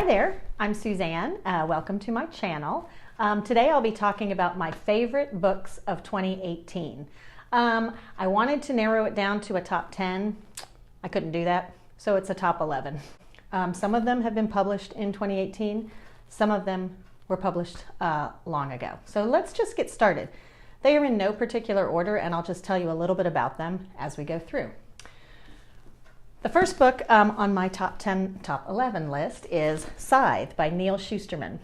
Hi there, I'm Suzanne. Welcome to my channel. Today I'll be talking about my favorite books of 2018. I wanted to narrow it down to a top 10. I couldn't do that, so it's a top 11. Some of them have been published in 2018. Some of them were published long ago. So let's just get started. They are in no particular order, and I'll just tell you a little bit about them as we go through. The first book on my top 10, top 11 list is Scythe by Neal Shusterman.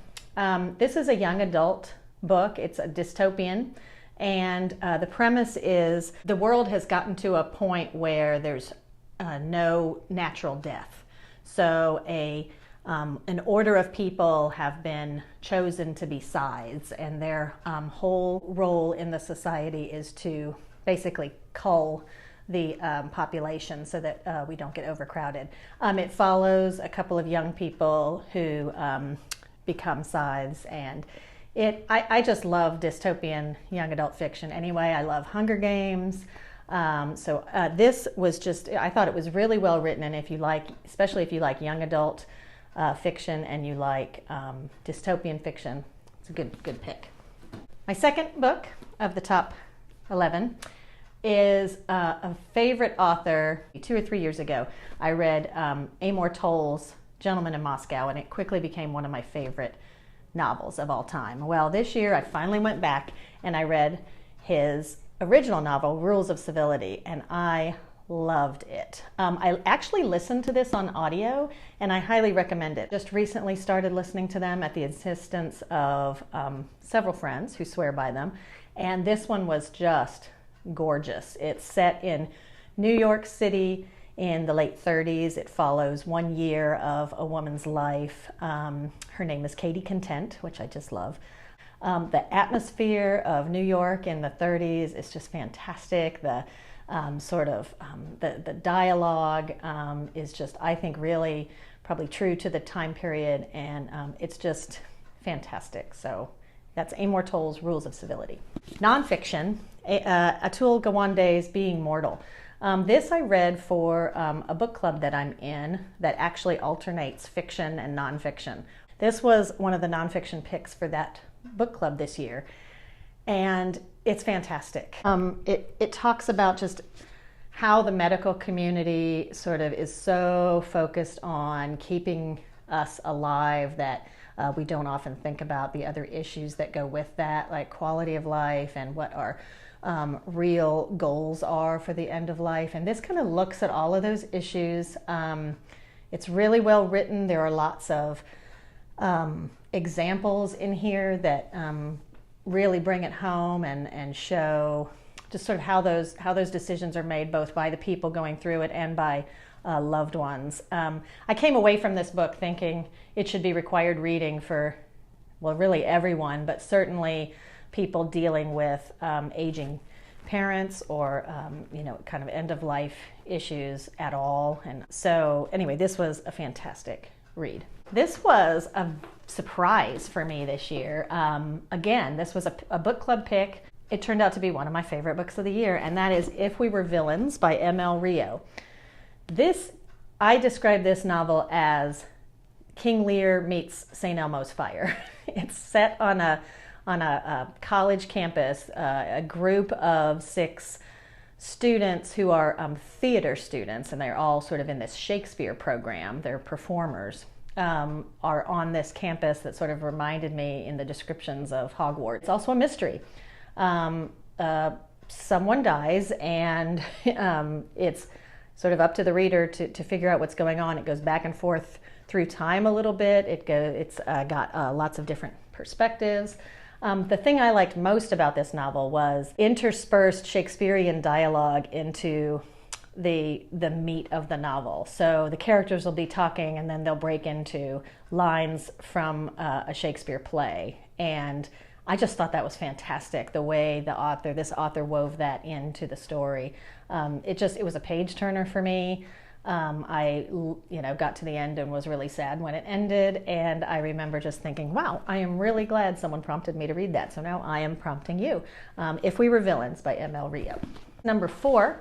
This is a young adult book. It's a dystopian, and the premise is the world has gotten to a point where there's no natural death. So an order of people have been chosen to be scythes, and their whole role in the society is to basically cull the population so that we don't get overcrowded. It follows a couple of young people who become scythes, and I just love dystopian young adult fiction anyway. I love Hunger Games. This was just, I thought it was really well written, and if you like, especially if you like young adult fiction and you like dystopian fiction, it's a good pick. My second book of the top 11 is a favorite author. 2 or 3 years ago, I read Amor Towles' Gentleman in Moscow, and it quickly became one of my favorite novels of all time. Well, this year I finally went back and I read his original novel, Rules of Civility, and I loved it. I actually listened to this on audio, and I highly recommend it. Just recently started listening to them at the insistence of several friends who swear by them, and this one was just gorgeous. It's set in New York City in the late 30s. It follows 1 year of a woman's life. Her name is Katie Content, which I just love. The atmosphere of New York in the 30s is just fantastic. The the dialogue is just, I think, really probably true to the time period, and it's just fantastic. So that's Amor Towles' Rules of Civility. Nonfiction, Atul Gawande's Being Mortal. This I read for a book club that I'm in that actually alternates fiction and nonfiction. This was one of the nonfiction picks for that book club this year, and it's fantastic. It talks about just how the medical community sort of is so focused on keeping us alive that we don't often think about the other issues that go with that, like quality of life and what our real goals are for the end of life. And this kind of looks at all of those issues. It's really well written. There are lots of examples in here that really bring it home and show just sort of how those decisions are made, both by the people going through it and by loved ones. I came away from this book thinking it should be required reading for, well, really everyone, but certainly people dealing with aging parents or kind of end of life issues at all. And so anyway, this was a fantastic read. This was a surprise for me this year. Again, this was a book club pick. It turned out to be one of my favorite books of the year, and that is If We Were Villains by M.L. Rio. I describe this novel as King Lear meets St. Elmo's Fire. It's set on a college campus, a group of 6 students who are theater students, and they're all sort of in this Shakespeare program. They're performers. Are on this campus that sort of reminded me in the descriptions of Hogwarts. It's also a mystery. Someone dies, and it's sort of up to the reader to figure out what's going on. It goes back and forth through time a little bit. It's got lots of different perspectives. The thing I liked most about this novel was interspersed Shakespearean dialogue into the meat of the novel. So the characters will be talking, and then they'll break into lines from a Shakespeare play. And I just thought that was fantastic, the way this author wove that into the story. It was a page turner for me. I got to the end and was really sad when it ended, and I remember just thinking, wow, I am really glad someone prompted me to read that. So now I am prompting you. If We Were Villains by M.L. Rio. Number 4.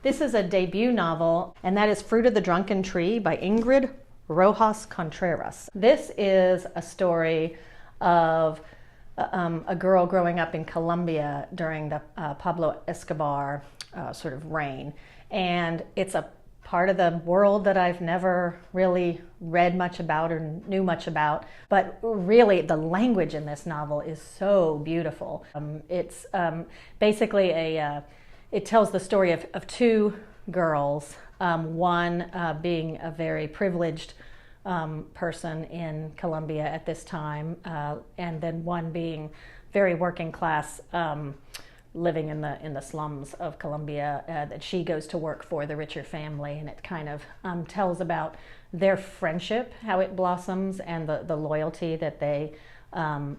This is a debut novel, and that is Fruit of the Drunken Tree by Ingrid Rojas Contreras. This is a story of a girl growing up in Colombia during the Pablo Escobar sort of reign. And it's a part of the world that I've never really read much about or knew much about. But really, the language in this novel is so beautiful. It's basically it tells the story of two girls, one being a very privileged person in Colombia at this time, and then one being very working class, living in the slums of Colombia, that she goes to work for the richer family, and it kind of tells about their friendship, how it blossoms, and the loyalty that they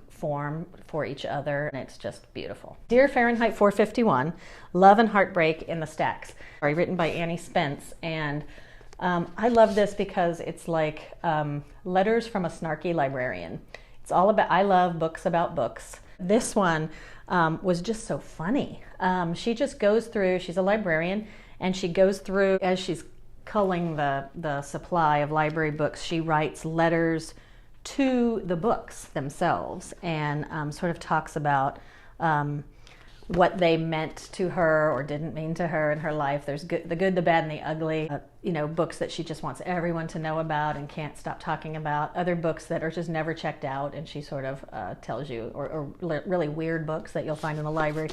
form for each other, and it's just beautiful. Dear Fahrenheit 451, Love and Heartbreak in the Stacks, written by Annie Spence, and I love this because it's like letters from a snarky librarian. It's all about, I love books about books. This one was just so funny. She just goes through, she's a librarian, and she goes through, as she's culling the supply of library books, she writes letters to the books themselves, and sort of talks about what they meant to her or didn't mean to her in her life. There's the good, the bad, and the ugly. Books that she just wants everyone to know about and can't stop talking about. Other books that are just never checked out, and she sort of tells you, or really weird books that you'll find in the library.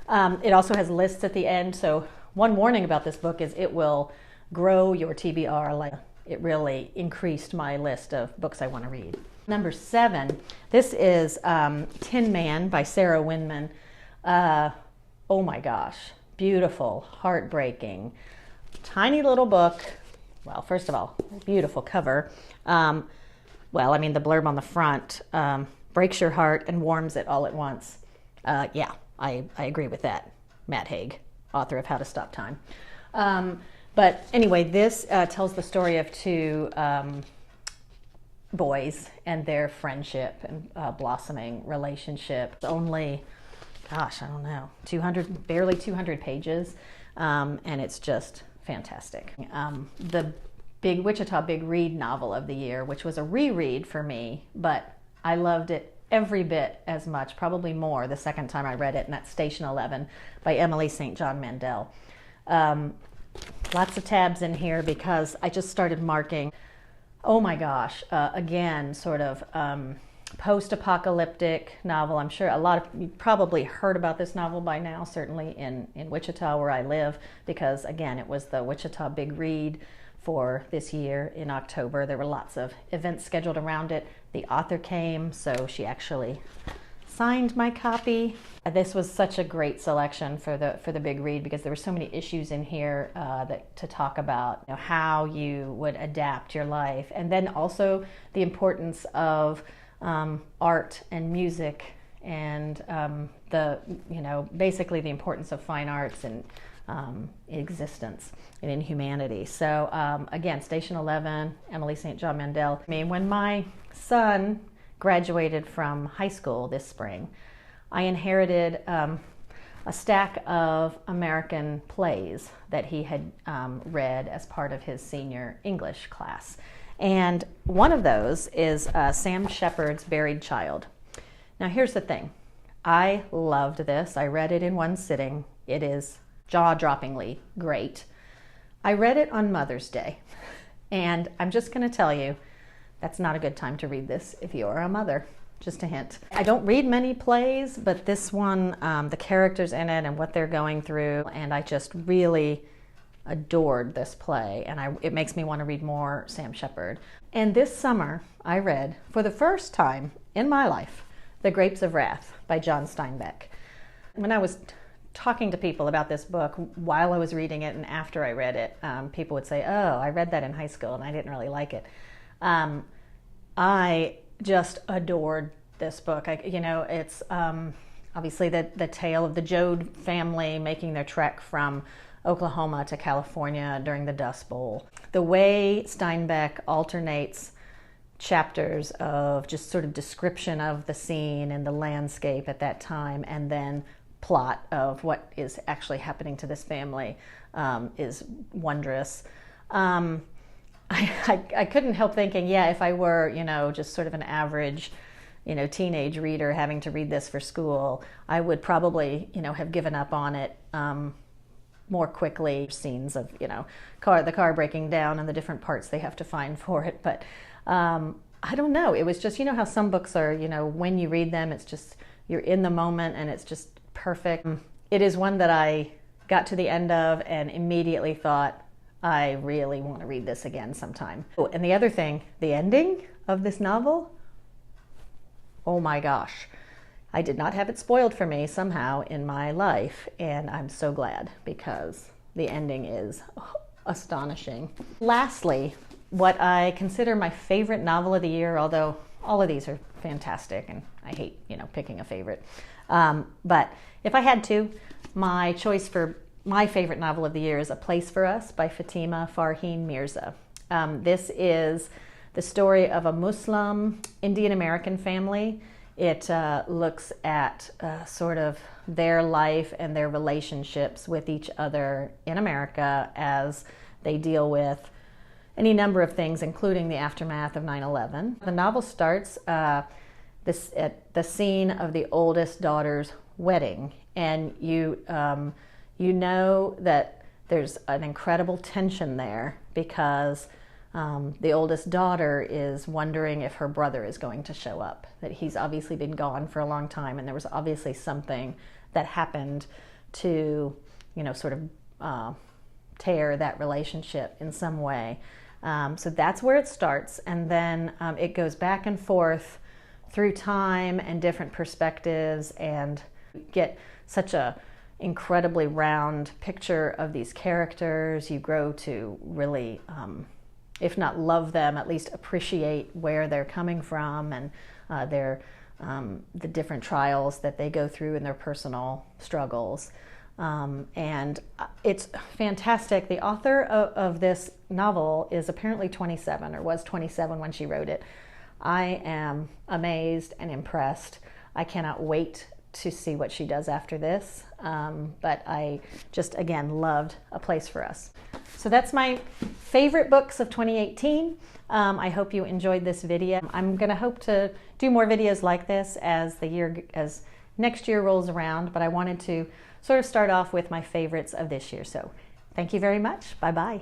It also has lists at the end. So one warning about this book is it will grow your TBR. Like, it really increased my list of books I want to read. Number 7, this is Tin Man by Sarah Winman. Oh my gosh, beautiful, heartbreaking, tiny little book. Well, first of all, beautiful cover. The blurb on the front breaks your heart and warms it all at once. Yeah, I agree with that. Matt Haig, author of How to Stop Time. But anyway, this tells the story of two boys and their friendship and blossoming relationship. It's only, gosh, I don't know, barely 200 pages, and it's just fantastic. The Big Wichita Big Read novel of the year, which was a reread for me, but I loved it every bit as much, probably more, the second time I read it, and that's Station 11 by Emily St. John Mandel. Lots of tabs in here because I just started marking, oh my gosh, again, sort of post-apocalyptic novel. I'm sure a lot of you probably heard about this novel by now, certainly in Wichita where I live, because again, it was the Wichita Big Read for this year in October. There were lots of events scheduled around it. The author came, so she actually signed my copy. This was such a great selection for the Big Read because there were so many issues in here to talk about, how you would adapt your life, and then also the importance of art and music, and basically the importance of fine arts and existence and in humanity. So again, Station 11, Emily St. John Mandel. When my son graduated from high school this spring, I inherited a stack of American plays that he had read as part of his senior English class. And one of those is Sam Shepard's Buried Child. Now here's the thing. I loved this. I read it in one sitting. It is jaw-droppingly great. I read it on Mother's Day. And I'm just going to tell you, that's not a good time to read this if you are a mother. Just a hint. I don't read many plays, but this one, the characters in it and what they're going through, and I just really adored this play, and it makes me want to read more Sam Shepard. And this summer, I read, for the first time in my life, The Grapes of Wrath by John Steinbeck. When I was talking to people about this book while I was reading it and after I read it, people would say, oh, I read that in high school and I didn't really like it. I just adored this book. It's obviously the tale of the Joad family making their trek from Oklahoma to California during the Dust Bowl. The way Steinbeck alternates chapters of just sort of description of the scene and the landscape at that time, and then plot of what is actually happening to this family is wondrous. I couldn't help thinking, yeah, if I were, just sort of an average, teenage reader having to read this for school, I would probably, have given up on it more quickly. Scenes of, the car breaking down and the different parts they have to find for it. But I don't know. It was just, how some books are, when you read them, it's just, you're in the moment and it's just perfect. It is one that I got to the end of and immediately thought, I really want to read this again sometime. Oh, and the other thing, the ending of this novel, oh my gosh. I did not have it spoiled for me somehow in my life, and I'm so glad because the ending is astonishing. Lastly, what I consider my favorite novel of the year, although all of these are fantastic and I hate, picking a favorite. But if I had to, my choice for my favorite novel of the year is A Place for Us by Fatima Farheen Mirza. This is the story of a Muslim Indian American family. It looks at sort of their life and their relationships with each other in America as they deal with any number of things, including the aftermath of 9/11. The novel starts at the scene of the oldest daughter's wedding, and you know that there's an incredible tension there because the oldest daughter is wondering if her brother is going to show up, that he's obviously been gone for a long time, and there was obviously something that happened to, sort of tear that relationship in some way. So that's where it starts, and then it goes back and forth through time and different perspectives, and you get such a incredibly round picture of these characters. You grow to really, if not love them, at least appreciate where they're coming from and the different trials that they go through in their personal struggles. And it's fantastic. The author of this novel is apparently 27 or was 27 when she wrote it. I am amazed and impressed. I cannot wait to see what she does after this. But I just, again, loved A Place for Us. So that's my favorite books of 2018. I hope you enjoyed this video. I'm going to hope to do more videos like this as next year rolls around, but I wanted to sort of start off with my favorites of this year. So thank you very much. Bye-bye.